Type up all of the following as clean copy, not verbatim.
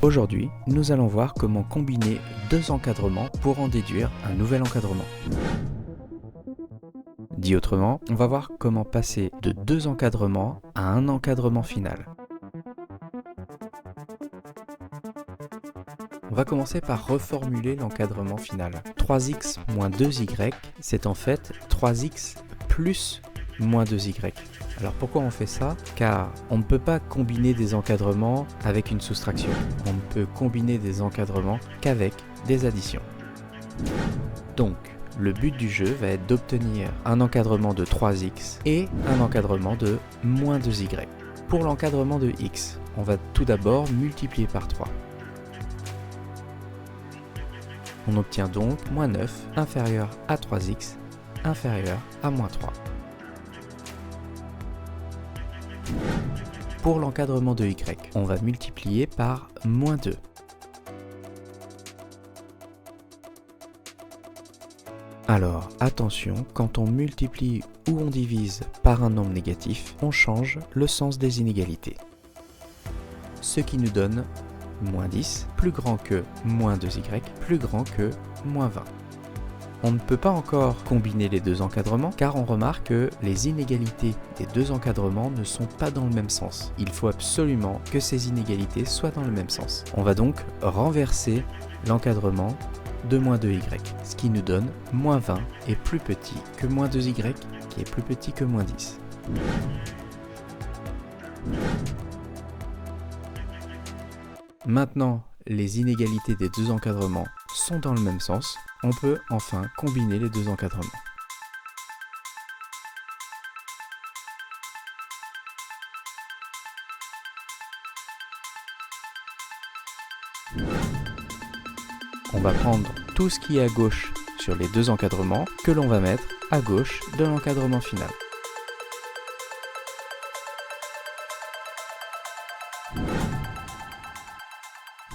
Aujourd'hui, nous allons voir comment combiner deux encadrements pour en déduire un nouvel encadrement. Dit autrement, on va voir comment passer de deux encadrements à un encadrement final. On va commencer par reformuler l'encadrement final. 3x moins 2y, c'est en fait 3x plus moins 2y. Alors pourquoi on fait ça? Car on ne peut pas combiner des encadrements avec une soustraction. On ne peut combiner des encadrements qu'avec des additions. Donc, le but du jeu va être d'obtenir un encadrement de 3x et un encadrement de moins 2y. Pour l'encadrement de x, on va tout d'abord multiplier par 3. On obtient donc moins 9 inférieur à 3x inférieur à moins 3. Pour l'encadrement de y, on va multiplier par moins 2. Alors, attention, quand on multiplie ou on divise par un nombre négatif, on change le sens des inégalités. Ce qui nous donne moins 10, plus grand que moins 2y, plus grand que moins 20. On ne peut pas encore combiner les deux encadrements car on remarque que les inégalités des deux encadrements ne sont pas dans le même sens. Il faut absolument que ces inégalités soient dans le même sens. On va donc renverser l'encadrement de moins 2y, ce qui nous donne moins 20 est plus petit que moins 2y qui est plus petit que moins 10. Maintenant, les inégalités des deux encadrements sont dans le même sens, on peut enfin combiner les deux encadrements. On va prendre tout ce qui est à gauche sur les deux encadrements que l'on va mettre à gauche de l'encadrement final.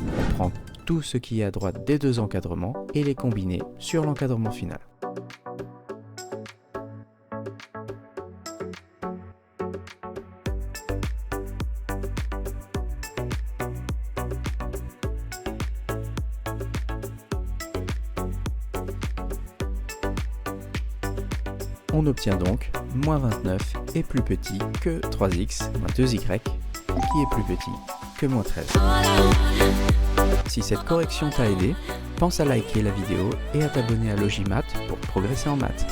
On prend tout ce qui est à droite des deux encadrements et les combiner sur l'encadrement final. On obtient donc moins 29 est plus petit que 3x moins 2y qui est plus petit que moins 13. Si cette correction t'a aidé, pense à liker la vidéo et à t'abonner à Logimath pour progresser en maths.